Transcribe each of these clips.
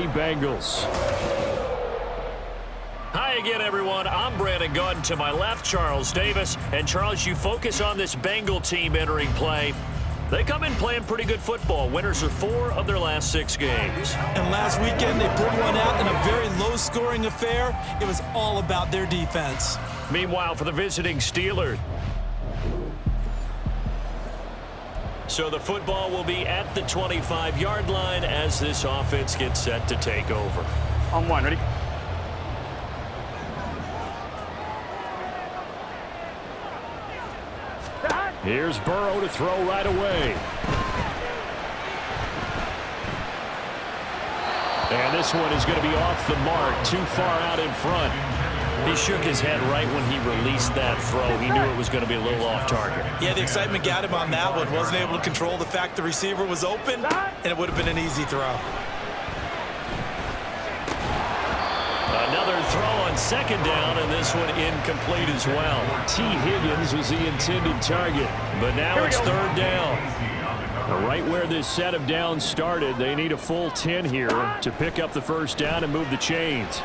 Bengals. Hi again, everyone. I'm Brandon Gunn. To my left, Charles Davis. And Charles, you focus on this Bengal team entering play. They come in playing pretty good football. Winners of 4 of their last 6 games. And last weekend, they pulled one out in a very low-scoring affair. It was all about their defense. Meanwhile, for the visiting Steelers. So the football will be at the 25-yard line as this offense gets set to take over. On 1, ready? Here's Burrow to throw right away. And this one is going to be off the mark, too far out in front. He shook his head right when he released that throw. He knew it was going to be a little off target. Yeah, the excitement got him on that one. Wasn't able to control the fact the receiver was open, and it would have been an easy throw. Another throw on second down, and this one incomplete as well. T. Higgins was the intended target, but now it's third down. Right where this set of downs started, they need a full 10 here to pick up the first down and move the chains.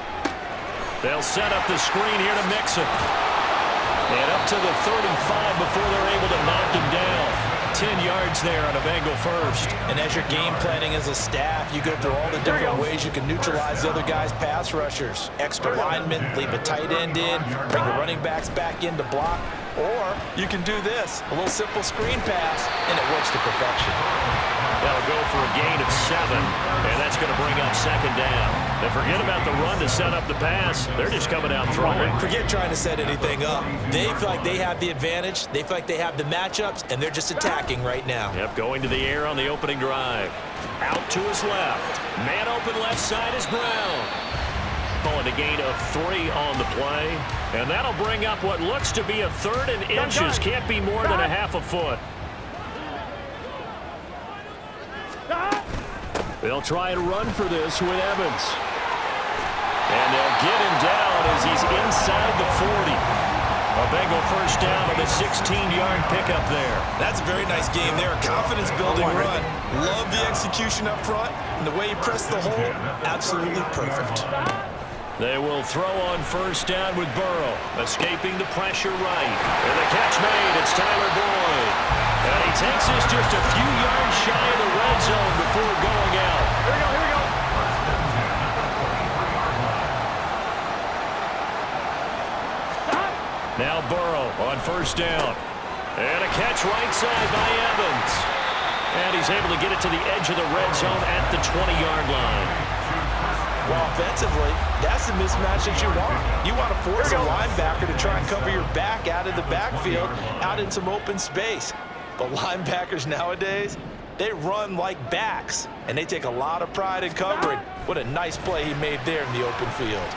They'll set up the screen here to Mixon. And up to the 35 before they're able to knock him down. 10 yards there on a Bengal first. And as you're game planning as a staff, you go through all the different ways you can neutralize the other guy's pass rushers. Extra linemen, leave a tight end in, bring the running backs back in to block. Or you can do this, a little simple screen pass, and it works to perfection. That'll go for a gain of 7, and that's going to bring up second down. And forget about the run to set up the pass. They're just coming out throwing. Forget trying to set anything up. They feel like they have the advantage. They feel like they have the matchups, and they're just attacking right now. Yep, going to the air on the opening drive. Out to his left. Man open left side is Brown. Calling a gain of 3 on the play. And that'll bring up what looks to be a 3rd and inches. Can't be more than a half a foot. They'll try and run for this with Evans. And they'll get him down as he's inside the 40. A Bengal first down on the 16-yard pickup there. That's a very nice game there. A confidence-building run. Love the execution up front. And the way he pressed the hole, absolutely perfect. They will throw on first down with Burrow. Escaping the pressure right. And the catch made. It's Tyler Boyd. And he takes this just a few yards shy of the red zone before going out. Here we go, here we go. Now Burrow on first down. And a catch right side by Evans. And he's able to get it to the edge of the red zone at the 20-yard line. Well, offensively, that's the mismatch that you want. You want to force a linebacker to try and cover your back out of the backfield, out in some open space. But linebackers nowadays, they run like backs, and they take a lot of pride in covering. What a nice play he made there in the open field.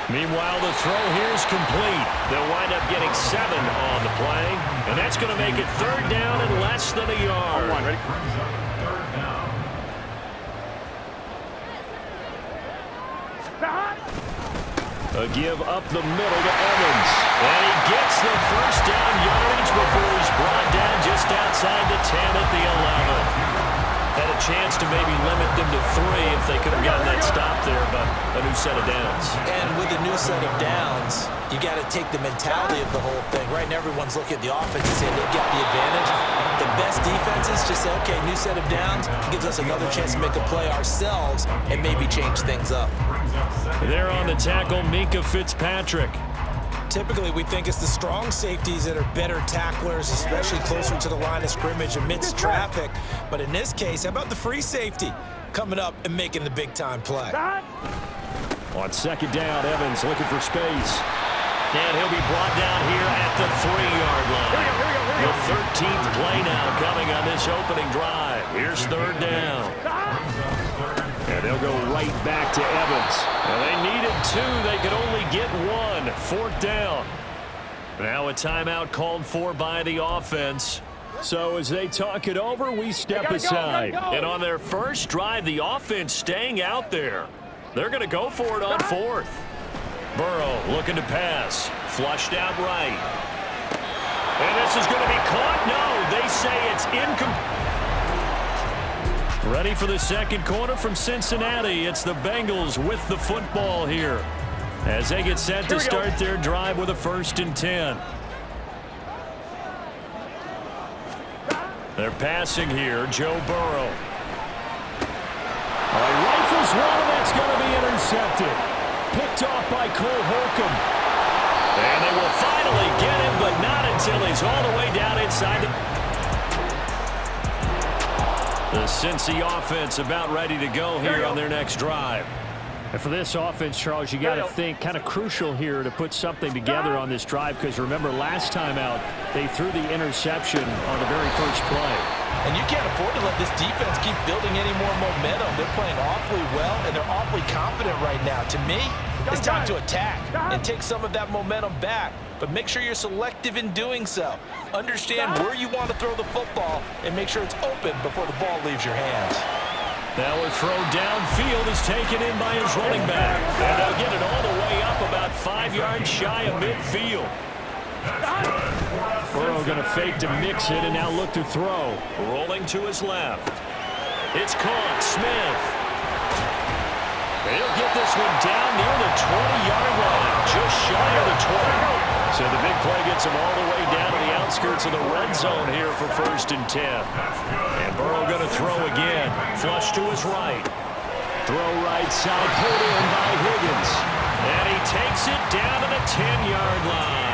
Meanwhile, the throw here is complete. They'll wind up getting 7 on the play, and that's going to make it third down and less than a yard. 1, ready? A give up the middle to Evans. And he gets the first down yardage before he's brought down just outside the 10 at the 11. Had a chance to maybe limit them to 3 if they could have gotten that stop there, but a new set of downs. And with a new set of downs, you got to take the mentality of the whole thing. Right now, everyone's looking at the offense and saying they've got the advantage. The best defenses just say, okay, new set of downs gives us another chance to make a play ourselves and maybe change things up. There on the tackle, Minkah Fitzpatrick. Typically, we think it's the strong safeties that are better tacklers, especially closer to the line of scrimmage amidst traffic. But in this case, how about the free safety coming up and making the big-time play? On second down, Evans looking for space. And he'll be brought down here at the 3-yard line. The 13th play now coming on this opening drive. Here's third down. And they'll go right back to Evans. Well, they needed 2. They could only get 1. 4th down. Now a timeout called for by the offense. So as they talk it over, we step aside. And on their first drive, the offense staying out there. They're going to go for it on 4th. Burrow looking to pass. Flushed out right. And this is going to be caught. No, they say it's incomplete. Ready for the second quarter from Cincinnati. It's the Bengals with the football here as they get set to start their drive with a 1st and 10. They're passing here. Joe Burrow. Rifles one, and that's going to be intercepted. Picked off by Cole Holcomb. And they will finally get him, but not until he's all the way down inside the Cincy offense about ready to go here on their next drive. And for this offense, Charles, you got to think kind of crucial here to put something together on this drive, because remember last time out they threw the interception on the very first play. And you can't afford to let this defense keep building any more momentum. They're playing awfully well, and they're awfully confident right now. To me, it's time to attack and take some of that momentum back. But make sure you're selective in doing so. Understand where you want to throw the football and make sure it's open before the ball leaves your hands. That would throw downfield is taken in by his running back. And they'll get it all the way up about 5 yards shy of midfield. Burrow going to fake to mix it and now look to throw. Rolling to his left. It's caught. Smith. He'll get this one down near the 20-yard line, just shy of the 20. So the big play gets him all the way down to the outskirts of the red zone here for 1st and 10. And Burrow going to throw again. Flush to his right. Throw right side, pulled in by Higgins. And he takes it down to the 10-yard line.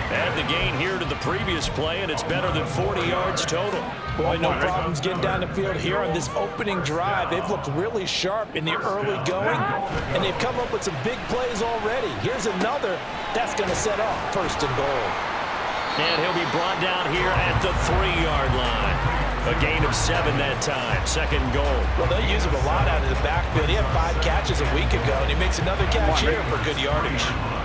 Add the gain here to the previous play, and it's better than 40 yards total. Boy, no problems getting down the field here on this opening drive. They've looked really sharp in the early going, and they've come up with some big plays already. Here's another that's going to set off 1st and goal. And he'll be brought down here at the 3-yard line. A gain of 7 that time. 2nd and goal. Well, they'll use him a lot out of the backfield. He had 5 catches a week ago, and he makes another catch here for good yardage.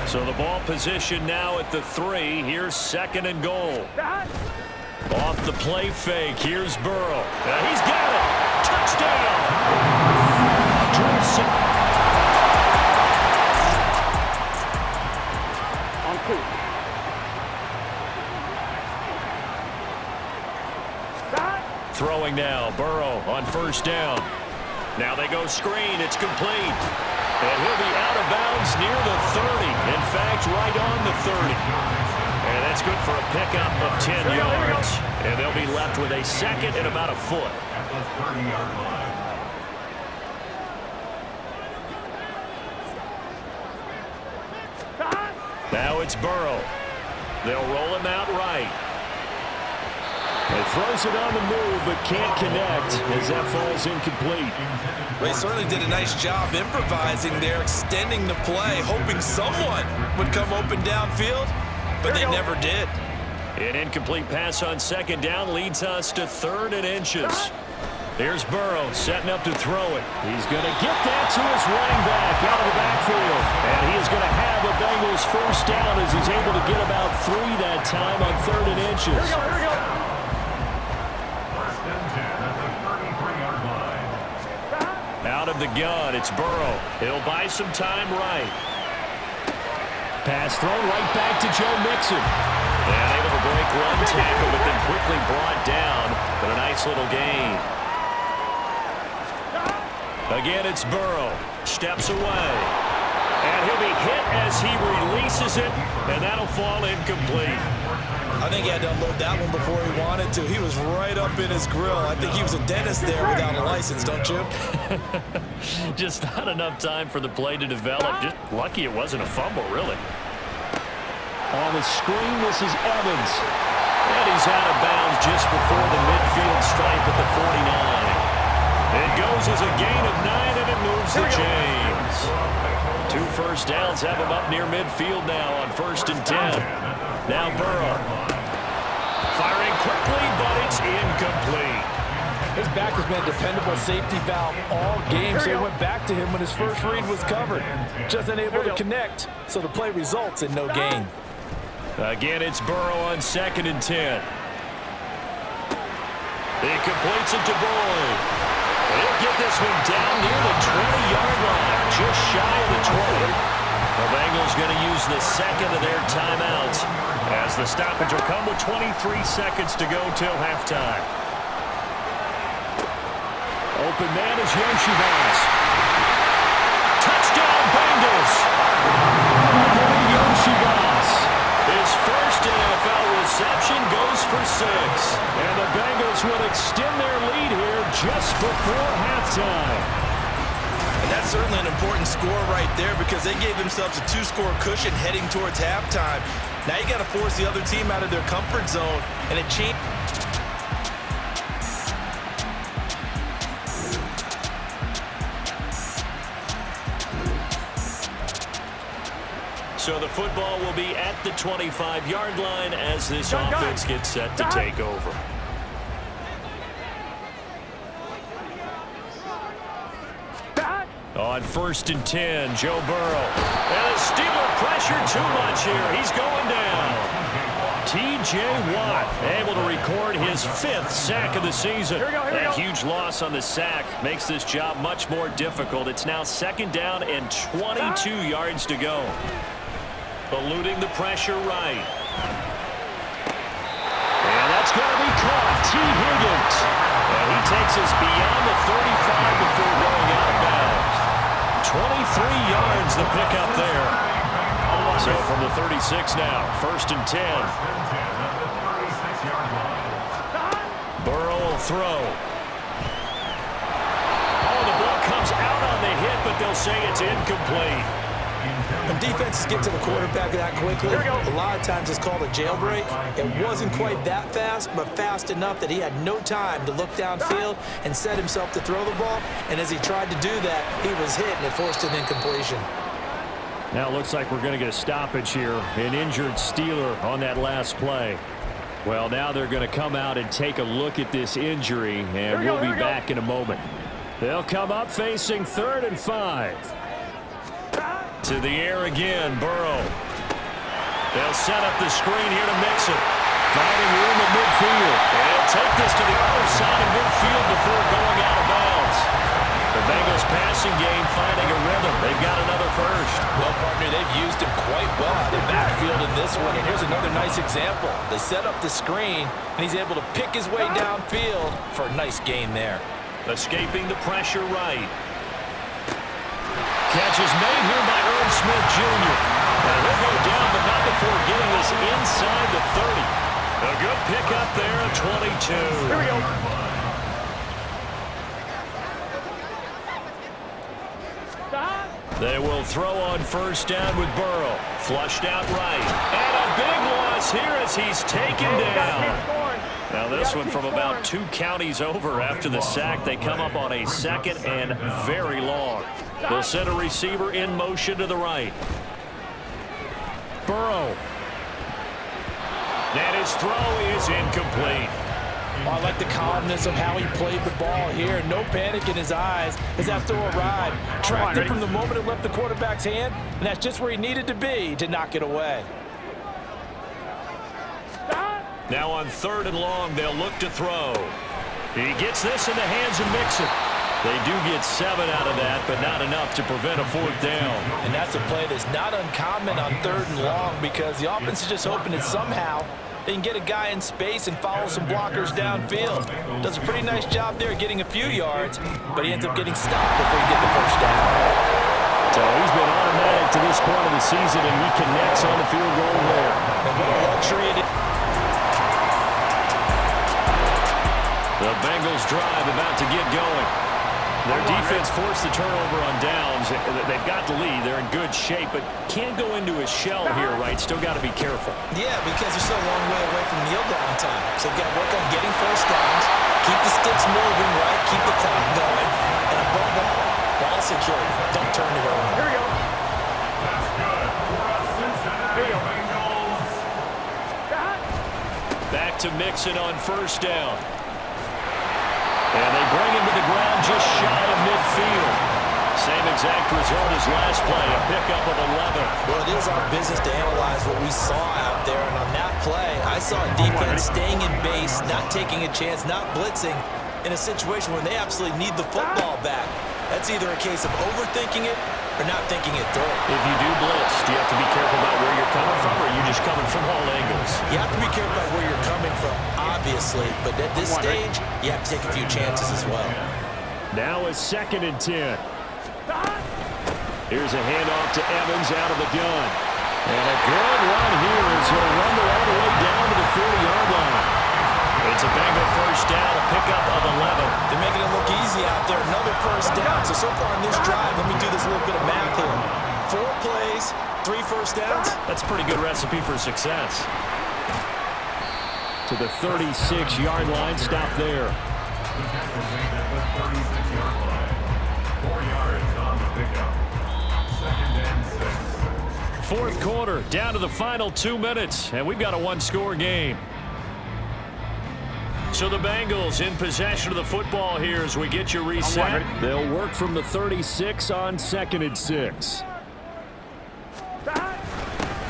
So the ball position now at the 3. Here's 2nd and goal. Off the play fake. Here's Burrow. He's got it. Touchdown. On 2. Throwing now. Burrow on 1st down. Now they go screen. It's complete. And he'll be out of bounds near the 30. In fact, right on the 30. And that's good for a pickup of 10 yards. And they'll be left with a 2nd and about a foot. Now it's Burrow. They'll roll him out right. He throws it on the move, but can't connect as that falls incomplete. They certainly did a nice job improvising there, extending the play, hoping someone would come open downfield, but they never did. An incomplete pass on 2nd down leads us to 3rd and inches. Here's Burrow setting up to throw it. He's going to get that to his running back out of the backfield. And he is going to have a Bengals 1st down as he's able to get about 3 that time on 3rd and inches. Here we go. Out of the gun, it's Burrow. He'll buy some time right. Pass thrown right back to Joe Mixon. And able to break one tackle, but then quickly brought down. But a nice little gain. Again, it's Burrow. Steps away. And he'll be hit as he releases it, and that'll fall incomplete. I think he had to unload that one before he wanted to. He was right up in his grill. I think he was a dentist there without a license, don't you? Just not enough time for the play to develop. Just lucky it wasn't a fumble, really. On the screen, this is Evans. And he's out of bounds just before the midfield stripe at the 49. It goes as a gain of 9, and it moves the chains. 2 first downs have him up near midfield now on 1st and 10. Now Burrow. Firing quickly, but it's incomplete. His back has been a dependable safety valve all game, so he went back to him when his first read was covered. Just unable to connect, so the play results in no gain. Again, it's Burrow on 2nd and 10. He completes it to Boyd. He'll get this one down near the 20-yard line, just shy of the 20. The Bengals going to use the 2nd of their timeouts as the stoppage will come with 23 seconds to go till halftime. Open man is Yoshivas. Touchdown, Bengals. Yoshivas. His first NFL reception goes for 6. And the Bengals will extend their lead here just before halftime. And that's certainly an important score right there because they gave themselves a 2-score cushion heading towards halftime. Now you got to force the other team out of their comfort zone, and it changed. So the football will be at the 25-yard line as this offense gets set to take over. On 1st and 10, Joe Burrow. And the Steeler pressure too much here. He's going down. T.J. Watt able to record his 5th sack of the season. That huge loss on the sack makes this job much more difficult. It's now 2nd down and 22 yards to go. Eluding the pressure right. And that's going to be caught. T. Higgins. And he takes us beyond the 35 before going out of bounds. 23 yards the pickup there. So from the 36 now, 1st and 10. Burrow will throw. Oh, the ball comes out on the hit, but they'll say it's incomplete. When defenses get to the quarterback that quickly, a lot of times it's called a jailbreak. It wasn't quite that fast, but fast enough that he had no time to look downfield and set himself to throw the ball. And as he tried to do that, he was hit, and it forced an incompletion. Now it looks like we're going to get a stoppage here. An injured Steeler on that last play. Well, now they're going to come out and take a look at this injury, and we'll be back in a moment. They'll come up facing 3rd and 5. To the air again, Burrow. They'll set up the screen here to Mixon. Finding room at midfield. And he'll take this to the other side of midfield before going out of bounds. The Bengals passing game finding a rhythm. They've got another first. Well, partner, they've used him quite well out of the backfield in this one. And here's another nice example. They set up the screen, and he's able to pick his way downfield for a nice gain there. Escaping the pressure right. Catch is made here by Irv Smith Jr. And he'll go down, but not before getting this inside the 30. A good pickup there at 22. Here we go. They will throw on 1st down with Burrow. Flushed out right. And a big loss here as he's taken down. Now this one from about 2 counties over after the sack. They come up on a 2nd and very long. They'll send a receiver in motion to the right. Burrow. And his throw is incomplete. I like the calmness of how he played the ball here. No panic in his eyes as that throw arrived. Tracked it from the moment it left the quarterback's hand, and that's just where he needed to be to knock it away. Now on 3rd and long, they'll look to throw. He gets this in the hands of Mixon. They do get 7 out of that, but not enough to prevent a 4th down. And that's a play that's not uncommon on 3rd and long because the offense is just hoping that somehow they can get a guy in space and follow some blockers downfield. Does a pretty nice job there getting a few yards, but he ends up getting stopped before he gets the 1st down. So he's been automatic to this point of the season, and he connects on the field goal there. And what a luxury it is. The Bengals drive about to get going. Their defense forced the turnover on downs. They've got the lead. They're in good shape, but can't go into a shell here, right? Still got to be careful. Yeah, because they're still a long way away from kneel down time. So they've got to work on getting 1st downs, keep the sticks moving, right? Keep the clock going. And above all, ball security. Don't turn it over. Here we go. Here we go. Back to Mixon on 1st down. And they bring him to the ground just shy of midfield. Same exact result as last play, a pickup of 11. Well, it is our business to analyze what we saw out there. And on that play, I saw a defense staying in base, not taking a chance, not blitzing in a situation where they absolutely need the football back. That's either a case of overthinking it or not thinking it through. If you do blitz, do you have to be careful about where you're coming from, or are you just coming from all angles? You have to be careful about where you're coming from, obviously, but at this stage, you have to take a few chances as well. Now a 2nd and 10. Here's a handoff to Evans out of the gun. And a good run here as he'll rumble all the way down to the 40-yard line. It's a Bengal first down, a pickup of 11. They're making it look easy out there. Another first down. So far in this drive, let me do this little bit of math here. 4 plays, 3 first downs. That's a pretty good recipe for success. To the 36-yard line, stop there. 4th quarter, down to the final 2 minutes, and we've got a 1-score game. So the Bengals in possession of the football here as we get you reset. They'll work from the 36 on 2nd and 6.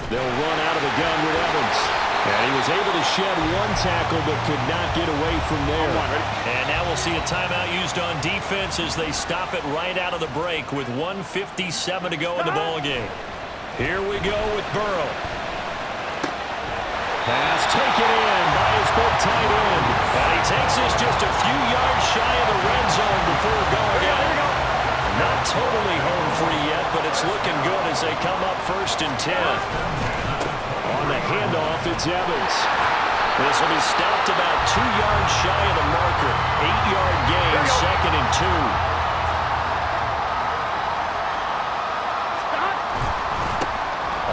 They'll run out of the gun with Evans. And he was able to shed 1 tackle but could not get away from there. And now we'll see a timeout used on defense as they stop it right out of the break with 1:57 to go in the ballgame. Here we go with Burrow. Pass taken in by his big tight end. And he takes this just a few yards shy of the red zone before going out. Not totally home free yet, but it's looking good as they come up 1st and 10. On the handoff, it's Evans. This will be stopped about 2 yards shy of the marker. 8-yard gain, 2nd and 2.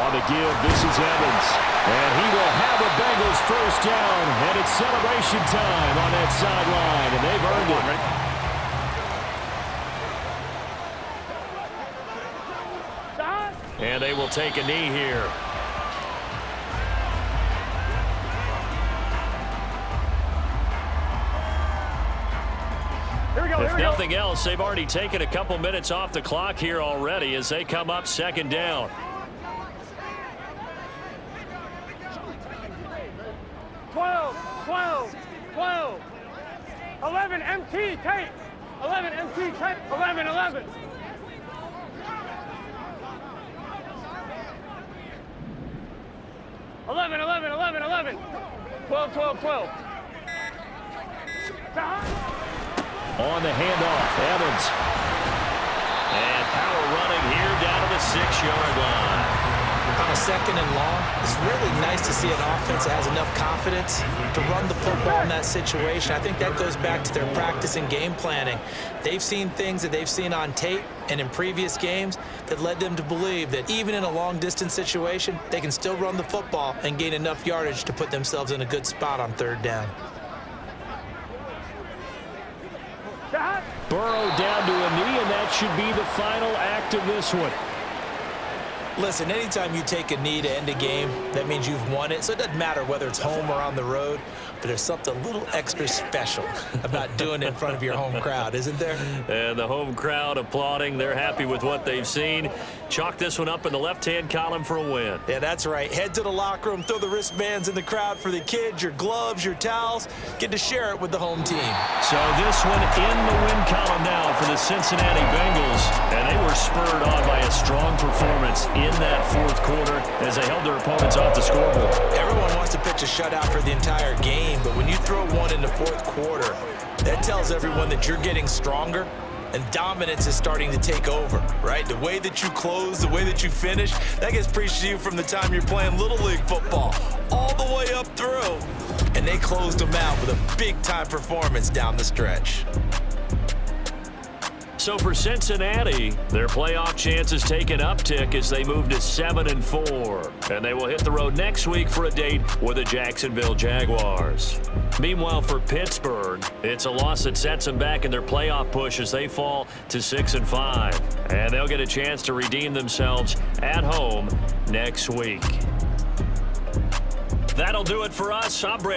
On the give, this is Evans. And he will have the Bengals first down. And it's celebration time on that sideline. And they've earned it. And they will take a knee here. If nothing else, they've already taken a couple minutes off the clock here already as they come up 2nd down. 12. 11 MT tape. 11 MT tape. 11. 11. 12. On the handoff, Evans. And power running here down to the 6-yard line. On a 2nd and long, it's really nice to see an offense that has enough confidence to run the football in that situation. I think that goes back to their practice and game planning. They've seen things that they've seen on tape and in previous games that led them to believe that even in a long-distance situation, they can still run the football and gain enough yardage to put themselves in a good spot on 3rd down. Burrow down to a knee, and that should be the final act of this one. Listen, anytime you take a knee to end a game, that means you've won it. So it doesn't matter whether it's home or on the road, but there's something a little extra special about doing it in front of your home crowd, isn't there? And the home crowd applauding. They're happy with what they've seen. Chalk this one up in the left-hand column for a win. Yeah, that's right. Head to the locker room, throw the wristbands in the crowd for the kids, your gloves, your towels. Get to share it with the home team. So this one in the win column now for the Cincinnati Bengals. And they were spurred on by a strong performance in that 4th quarter as they held their opponents off the scoreboard. Everyone wants to pitch a shutout for the entire game, but when you throw one in the 4th quarter, that tells everyone that you're getting stronger and dominance is starting to take over, right? The way that you close, the way that you finish, that gets preached to you from the time you're playing Little League football all the way up through. And they closed them out with a big-time performance down the stretch. So for Cincinnati, their playoff chances take an uptick as they move to 7-4. And they will hit the road next week for a date with the Jacksonville Jaguars. Meanwhile, for Pittsburgh, it's a loss that sets them back in their playoff push as they fall to 6-5. And they'll get a chance to redeem themselves at home next week. That'll do it for us. I'm Brent